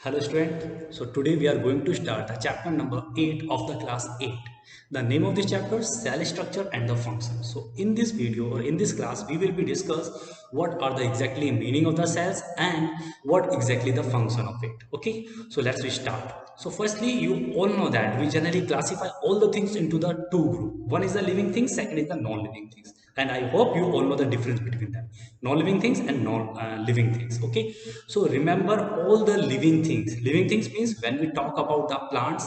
Hello student. So today we are going to start the chapter number 8 of the class 8. The name of this chapter is cell structure and the function. So in this video or in this class we will be discuss what are the exactly meaning of the cells and what exactly the function of it. Okay. So let's start. So firstly you all know that we generally classify all the things into the two group. One is the living things, second is the non-living things. And I hope you all know the difference between them. Non-living things and non-living things. Okay. So remember all the living things. Living things means when we talk about the plants,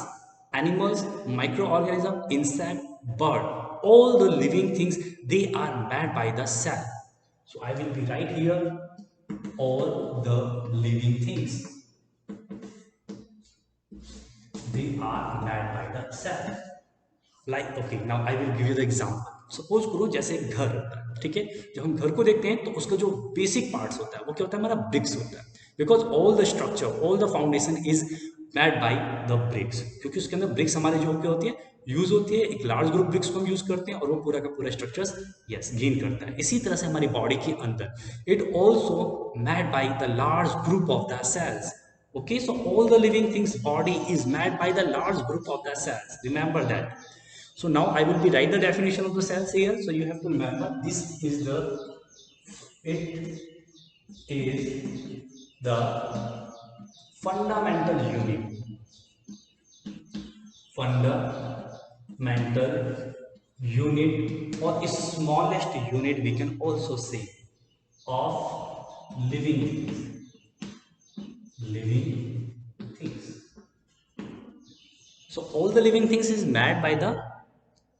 animals, microorganism, insect, bird, all the living things, they are made by the cell. So I will be right here, all the living things, they are made by the cell. Like okay now I will give you the example suppose करो जैसे एक घर होता है ठीक है जब हम घर को देखते हैं तो उसका जो बेसिक पार्ट्स होता है वो क्या होता है हमारा ब्रिक्स होता है because all the structure all the foundation is made by the bricks क्योंकि उसके अंदर ब्रिक्स हमारे जो क्या होती है यूज होती है एक लार्ज ग्रुप ब्रिक्स को हम यूज करते हैं और वो पूरा का पूरा स्ट्रक्चर्स यस गेन करता है इसी तरह से हमारी बॉडी के अंदर it also made by the large group of the cells okay so all the living things body is made by the large group of the cells remember that. So now I will be write the definition of the cells here. So you have to remember this is it is the fundamental unit, fundamental unit or smallest unit we can also say of living things, living things. So all the living things is made by the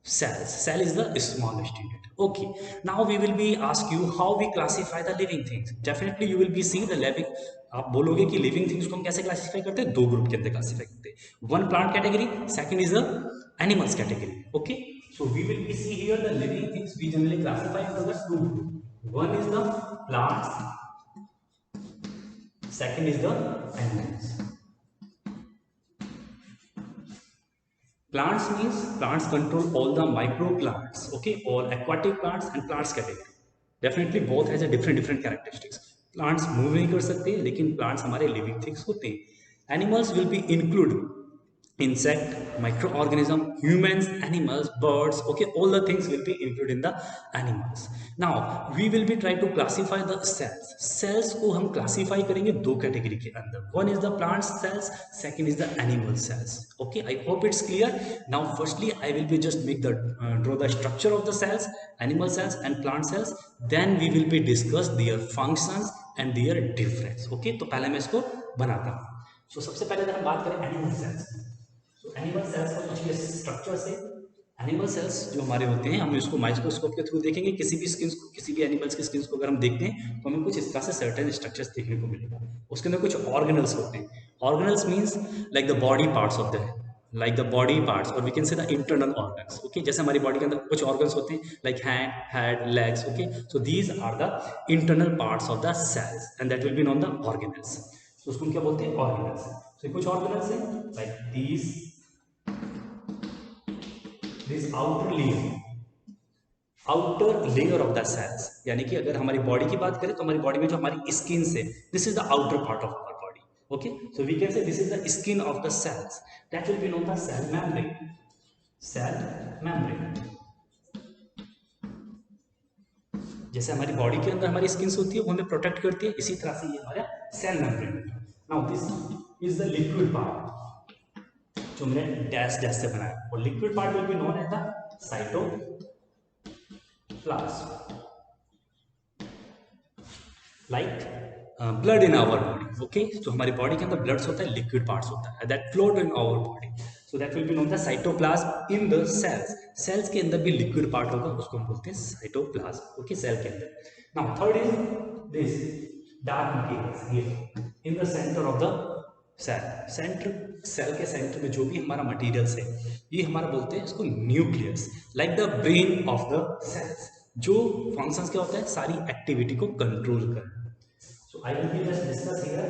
cells. Cell is the smallest unit. Okay. Now we will be ask you how we classify the living things. Definitely you will be see the living. आप बोलोगे कि living things को हम कैसे classify करते हैं दो group के अंदर क्लासिफाई करते हैं one plant category second is the animals category okay so we will be see here the living things we generally classify into the two group one is the plants second is the animals. Plants means plants control all the microplants, okay, or aquatic plants and plants category. Definitely both has a different characteristics. Plants move नहीं कर सकते लेकिन plants हमारे living things होते हैं. Animals will be include insect, microorganism, humans, animals, birds, okay, all the things will be included in the animals. Now we will be try to classify the cells. Cells को हम classify करेंगे दो category के अंदर. One is the plant cells, second is the animal cells. Okay, I hope it's clear. Now firstly I will be just make the draw the structure of the cells, animal cells and plant cells. Then we will be discuss their functions and their difference. Okay, तो पहले मैं इसको बनाता हूँ. So सबसे पहले अगर हम बात करें animal cells. तो एनिमल सेल्स का कुछ ये स्ट्रक्चर से एनिमल सेल्स जो हमारे होते हैं हम इसको माइक्रोस्कोप के थ्रू देखेंगे किसी भी स्किन को किसी भी एनिमल्स की स्किन को अगर हम देखते हैं तो हमें कुछ इस तरह से सर्टेन स्ट्रक्चर्स देखने को मिलेगा उसके अंदर कुछ ऑर्गेनल्स होते हैं organelles means like the body parts of the like the body parts or we can say the internal organs okay जैसे हमारी बॉडी के अंदर कुछ ऑर्गन्स होते हैं like hand head legs okay so these are the internal parts of the cells and that will be known the organelles so उसको हम क्या बोलते हैं organelles so कुछ organelles हैं like this outer layer of the cells यानी कि अगर हमारी बॉडी की बात करें तो हमारी बॉडी में जो हमारी स्किन से this is the outer part of our body okay so we can say this is the skin of the cells that will be known as cell membrane जैसे हमारी बॉडी के अंदर हमारी स्किन होती है वो हमें प्रोटेक्ट करती है इसी तरह से ये हमारा cell membrane now this is the liquid part जो मैंने डैश डैश से बनाया और liquid part will be known as the cytoplasm like blood in our body okay जो हमारी बॉडी के अंदर ब्लड होता है लिक्विड पार्ट्स होता है that float in our body so that will be known the cytoplasm in the cells cells के अंदर भी लिक्विड पार्ट होगा उसको हम बोलते हैं साइटोप्लाज्म ओके सेल के अंदर now third is this dark materials ये in the centre of the cell के सेंटर में जो भी हमारा मटेरियल्स है ये हमारा बोलते हैं इसको nucleus like the brain of the cells जो फंक्शंस क्या होता है सारी एक्टिविटी को कंट्रोल करना so I will be just discuss here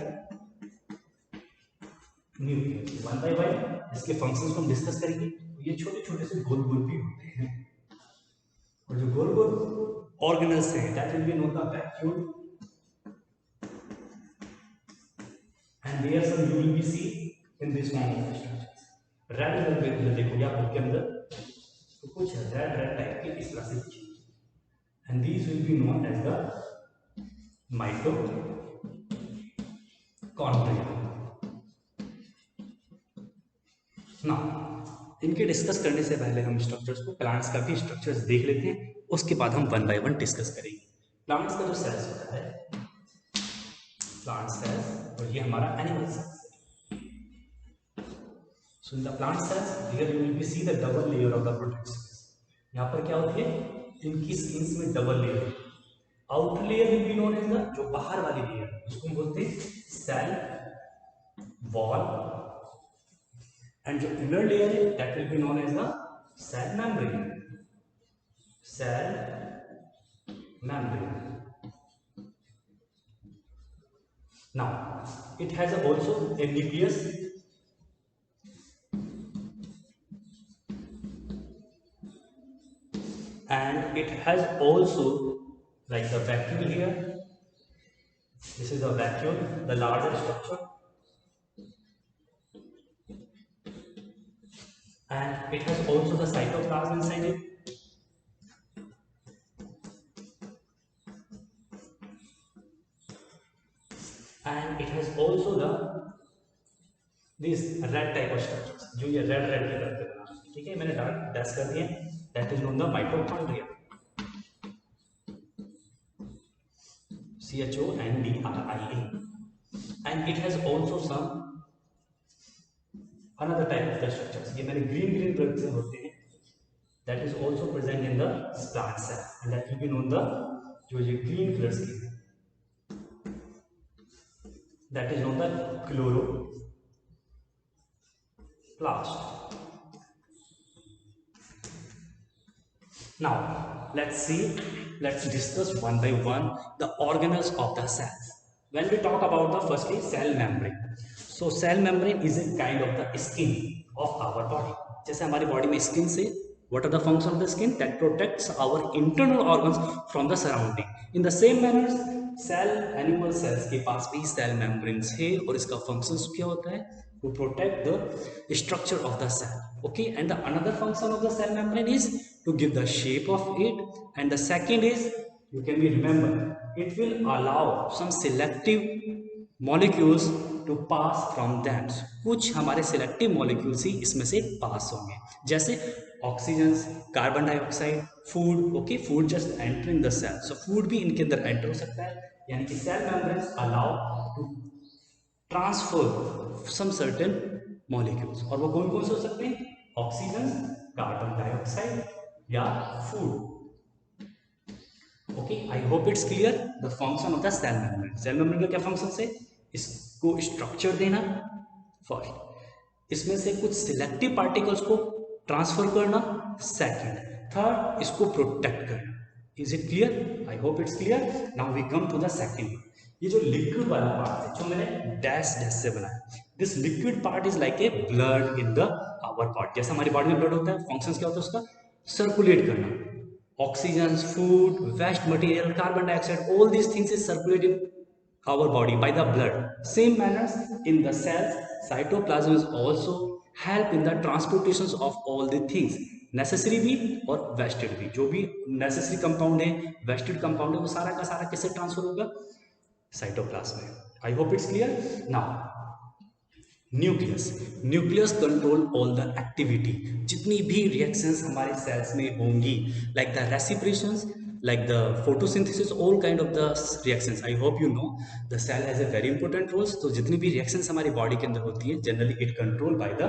nucleus one by one इसके फंक्शंस को हम डिस्कस करेंगे ये छोटे छोटे से गोल गोल भी होते हैं और जो गोल गोल ऑर्गेनल्स हैं that will be known the vacuole and there some you will be see in this form of structures. Red colour में देखोगे आप बुक के अंदर तो कुछ रेड रेड टाइप के इस तरह से कुछ, and these will be known as the mitochondria. Now इनके डिस्कस करने से पहले हम स्ट्रक्चर्स को, प्लांट्स का भी स्ट्रक्चर्स देख लेते हैं, उसके बाद हम वन बाय वन डिस्कस करेंगे। प्लांट्स का जो सेल्स होता है, प्लांट सेल्स, और ये हमारा animal cells. So in the plant cells here you will be see the double layer of the protection. यहाँ पर क्या होती है, इनकी स्किन्स में double layer, outer layer will be known as the, जो बाहर वाली लेयर उसको बोलते हैं सेल वॉल, एंड जो इनर लेयर है that will be known as the cell membrane, cell membrane. Now it has also a nucleus and it has also like the vacuole here. This is the vacuole, the larger structure, and it has also the cytoplasm inside it. And it has also the this red type of structures, जो ये red red की करते हैं, ठीक है, मैंने dark dash कर दिए, that is known the mitochondria, CHONDRIA, and it has also some another type of the structures, ये मैंने ग्रीन ग्रीन कलर से होते हैं, that is also present in the plant cell, and that will be known the, जो ये green colours की, that is known the chloroplast. Now let's discuss one by one the organelles of the cells. When we talk about the firstly cell membrane, so cell membrane is a kind of the skin of our body. जैसे हमारी body में skin से, what are the function of the skin? That protects our internal organs from the surrounding. In the same manner cell, animal cells के पास भी cell membranes है, और इसका फंक्शंस क्या होता है, to protect the structure of the cell, okay, and the another function of the cell membrane is to give the shape of it, and the second is, you can be remember, it will allow some selective molecules to pass from that, कुछ हमारे selective molecules ही इसमें से pass होंगे, जैसे oxygen, carbon dioxide, food, okay, food just entering the cell, so food भी इनके अंदर enter हो सकता है, यानी कि cell membranes allow to transfer some certain molecules, और वो कौन कौन से हो सकते हैं, ऑक्सीजन, कार्बन डाइऑक्साइड या food, okay. I hope it's clear the function of the cell membrane. Cell membrane का क्या फंक्शन है, इसको स्ट्रक्चर देना फर्स्ट, इसमें से कुछ सिलेक्टिव पार्टिकल्स को ट्रांसफर करना सेकंड, थर्ड इसको प्रोटेक्ट करना। Is it clear? I hope it's clear. Now we come to the second, ये जो लिक्विड वाला पार्ट है जो मैंने डैश डैश से बनाया, this liquid part is like a blood in the our body. जैसे हमारी बॉडी में ब्लड होता है, फंक्शंस क्या होता है उसका, सर्कुलेट करना, oxygen, food, waste material, carbon dioxide, all these things is circulate in our body by the blood. Same manners in the cells, cytoplasm is also help in the transportations of all the things, necessary भी और wasted भी, जो भी necessary compound है, wasted compound है, वो सारा का सारा किससे ट्रांसफर होगा, साइटोप्लाज्म में। I hope it's clear. Now nucleus control all the activity, जितनी भी रिएक्शंस हमारे सेल्स में होंगी, like the respirations, like the photosynthesis, all kind of the reactions. I hope you know the cell has a very important roles. तो जितनी भी reactions हमारी body के अंदर होती है, generally it controlled by the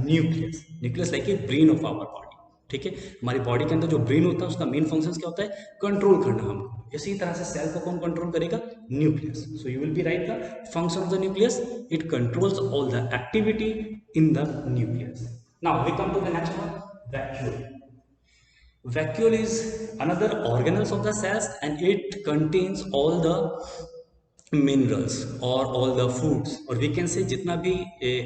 nucleus like a brain of our body, ठीक है। हमारी बॉडी के अंदर जो ब्रेन होता है उसका मेन फंक्शन क्या होता है, कंट्रोल करना हमको। इसी तरह से सेल को कौन कंट्रोल करेगा, nucleus. So you will be write the function of the nucleus, it controls all the activity in the nucleus. Now we come to the next one, vacuole. Vacuole is another organelles of the cells and it contains all the minerals or all the foods, or we can say जितना भी,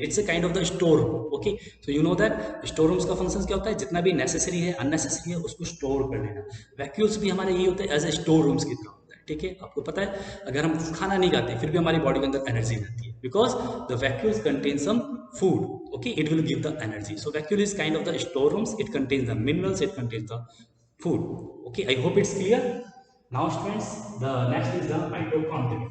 it's a kind of the store room, okay, so you know that store rooms का functions क्या होता है, जितना भी necessary है, unnecessary है, उसको store कर लेना। vacuoles भी हमारे यही होते हैं, as a store rooms की तरह होता है, ठीक है, आपको पता है अगर हम खाना नहीं खाते फिर भी हमारी बॉडी के अंदर एनर्जी रहती है, because the vacuoles contain some food, okay, it will give the energy. So vacuole is kind of the store rooms, it contains the minerals, it contains the food. Okay, I hope it's clear. Now students, the next is the mitochondria.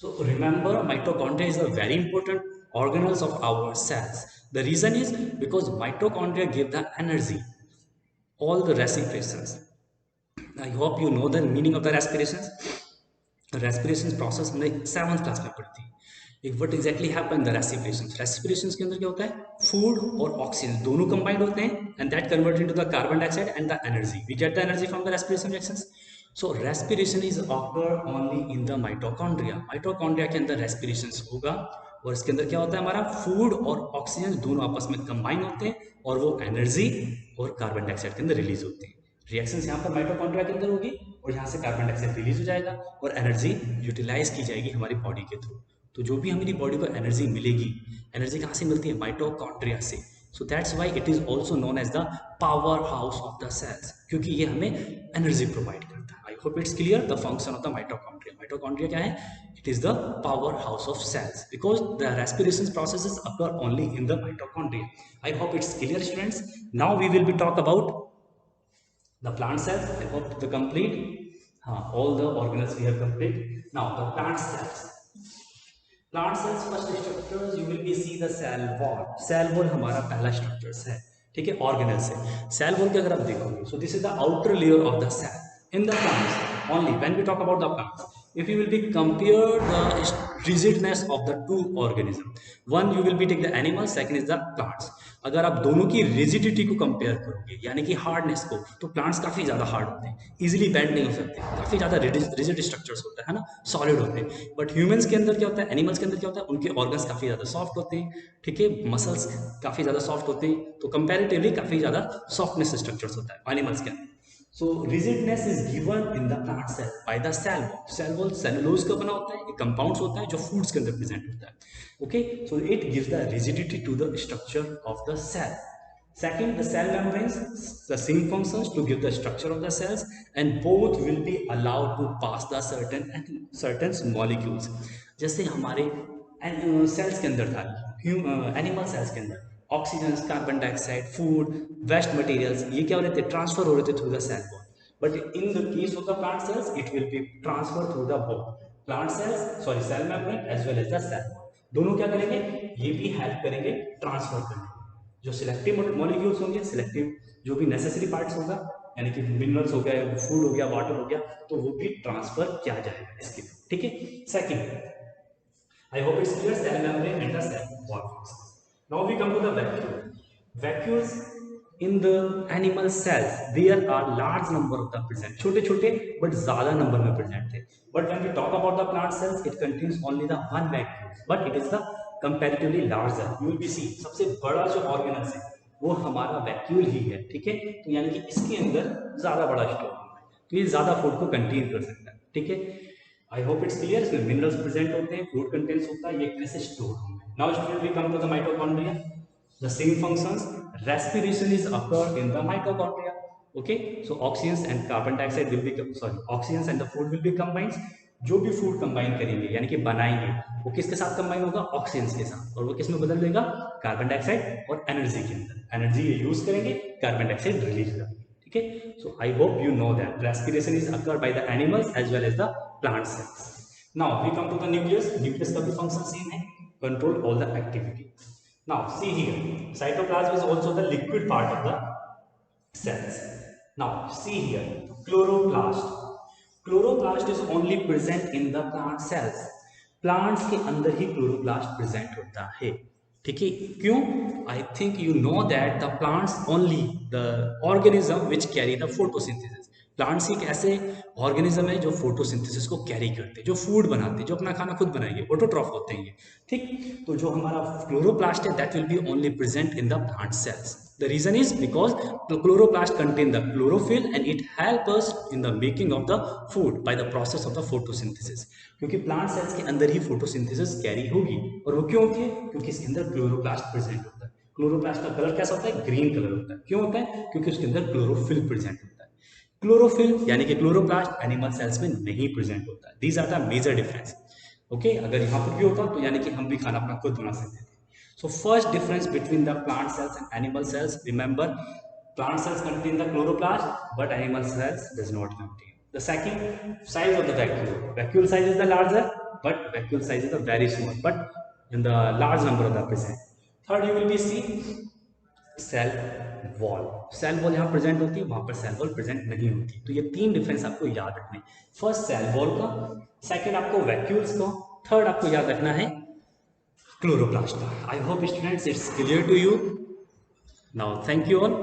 So remember, mitochondria is a very important organelles of our cells. The reason is because mitochondria give the energy, all the respirations. I hope you know the meaning of the respirations. Respiration process हमने 7th class में पढ़ी थी. What exactly happen the respirations? Respirations के अंदर क्या होता है? Food और oxygen दोनों combined होते हैं and that convert into the carbon dioxide and the energy. We get the energy from the respiration reactions. So respiration is occur only in the mitochondria. Mitochondria के अंदर respirations होगा और इसके अंदर क्या होता है, हमारा फूड और ऑक्सीजन दोनों आपस में कंबाइन होते हैं और वो एनर्जी और कार्बन डाइऑक्साइड के अंदर रिलीज होते हैं. रिएक्शंस यहाँ पर माइटोकॉन्ड्रिया के अंदर होगी और यहाँ से कार्बन डाइऑक्साइड रिलीज हो जाएगा और एनर्जी यूटिलाइज की जाएगी हमारी बॉडी के थ्रू. तो जो भी हमारी बॉडी को एनर्जी मिलेगी, एनर्जी कहाँ से मिलती है? माइटोकॉन्ड्रिया से. So that's why it is also known as the power house of the cells, क्योंकि ये हमें एनर्जी प्रोवाइड करता है. I hope it's clear the function of the mitochondria. Mitochondria क्या है? It is the power house of cells because the respiration processes occur only in the mitochondria. I hope it's clear students. Now we will be talk about the plant cells. I hope the complete all the organelles we have complete. Now the plant cells. Plant cells first structures you will be see the cell wall. Cell wall हमारा पहला structures है, ठीक है, organelles है. Cell wall के अगर आप देखोगे, so this is the outer layer of the cell in the plants. Only when we talk about the plants, if you will be compare the rigidness of the two organism, one you will be take the animal, second is the plants. अगर आप दोनों की rigidity को compare करोगे यानी कि hardness को, तो प्लांट्स काफी ज्यादा हार्ड होते हैं, इजीली बेंड नहीं हो सकते, काफी ज्यादा रिजिड स्ट्रक्चर्स होता है ना, सॉलिड होते हैं. बट ह्यूमंस के अंदर क्या होता है, एनिमल्स के अंदर क्या होता है, उनके ऑर्गन्स काफी ज्यादा सॉफ्ट होते हैं, ठीक है, मसल्स काफी ज्यादा सॉफ्ट होते हैं, तो कंपेरेटिवली काफी ज्यादा सॉफ्टनेस स्ट्रक्चर्स होता है एनिमल्स के अंदर. So rigidness is given in the plant cell by the cell wall. Cell wall cellulose का बना होता है, ये compounds होता है जो foods के अंदर present होता है. Okay, so it gives the rigidity to the structure of the cell. Second, the cell membranes, the same functions to give the structure of the cells, and both will be allowed to pass the certain molecules. जैसे हमारे cells के अंदर था, animal cells के अंदर oxygen, carbon dioxide, food, waste materials, ये क्या हो रहे थे, ट्रांसफर हो रहे थे through the cell wall. But in the case of the plant cells it will be transfer through the plant cells, sorry cell membrane as well as the cell wall. दोनों क्या करेंगे, ये भी हेल्प करेंगे transfer करने. जो selective molecules होंगे, selective जो भी नेसेसरी पार्ट्स होगा, यानी कि मिनरल्स हो गया, फूड हो गया, वाटर हो गया, तो वो भी ट्रांसफर किया जाएगा इसके, ठीक है. Second, I hope it's clear, cell membrane and the cell wall. Now we come to the vacuole. Vacuoles in the animal cells, there are large number of them present. छोटे छोटे but ज़्यादा number में present थे. But when we talk about the plant cells, it contains only the one vacuole, but it is the comparatively larger. You will be see सबसे बड़ा जो organelle है वो हमारा vacuole ही है, ठीक है. तो यानी कि इसके अंदर ज़्यादा बड़ा स्टोर है, तो ये ज़्यादा फूड को कंटेन कर सकता है, ठीक है. I hope it's clear. इसमें मिनरल्स प्रेजेंट होते हैं, फूड कंटेंट्स होता है, ये कैसे स्टोर होंगे. Now student, we come to the mitochondria. The same functions. Respiration is occur in the mitochondria. Okay, so oxygens and carbon dioxide will be oxygens and the food will be combined. जो भी food combine करेंगे यानी कि बनाएंगे वो किसके साथ combine होगा, ऑक्सीजन के साथ, और वो किस में बदल देगा, कार्बन डाइऑक्साइड और एनर्जी के अंदर. एनर्जी ये यूज करेंगे, कार्बन डाइऑक्साइड रिलीज होगा, ठीक है. So I hope you know that respiration is occur by the animals as well as the plant cells. Now we come to the nucleus. Nucleus का भी function same है, control all the activity. Now see here, cytoplasm is also the liquid part of the cells. Now see here, chloroplast. Chloroplast is only present in the plant cells. Plants के अंदर ही chloroplast present होता है, ठीक है. क्यों? I think you know that the plants only the organism which carry the photosynthesis. Plants एक ऐसे organism है जो फोटोसिंथेसिस को कैरी करते हैं, जो फूड बनाते हैं, जो अपना खाना खुद बनाएंगे, ऑटोट्रॉफ होते हैं, ठीक. तो जो हमारा क्लोरोप्लास्ट है that will be only present in the plant cells. The reason is because the chloroplast contain the chlorophyll and it help us in the making of the food by the process of the photosynthesis. क्योंकि plant cells के अंदर ही photosynthesis carry होगी, और वो क्यों होती है, क्योंकि इसके अंदर क्लोरोप्लास्ट प्रेजेंट होता है. क्लोरोप्लास्ट का कलर कैसा होता है, ग्रीन कलर होता है. क्यों होता है, क्योंकि उसके अंदर क्लोरोफिल प्रेजेंट होता है. क्लोरोफिल यानी कि क्लोरोप्लास्ट एनिमल सेल्स में नहीं प्रेजेंट होता। These are the major difference. Okay, अगर यहाँ पर भी होता तो यानी कि हम भी खाना अपना खुद बना सकते थे। So first difference between the plant cells and animal cells, remember plant cells contain the chloroplast but animal cells does not contain. The second, size of the vacuole. Vacuole size is the larger but vacuole size is the very small but in the large number of the present. Third, you will be see cell wall. Cell wall यहाँ present होती है, वहां पर cell wall present नहीं होती। तो ये तीन डिफरेंस आपको याद रखने, फर्स्ट सेल वॉल का, सेकंड आपको वैक्यूल्स का, थर्ड आपको याद रखना है chloroplast. I hope students it's clear to you. Now thank you all.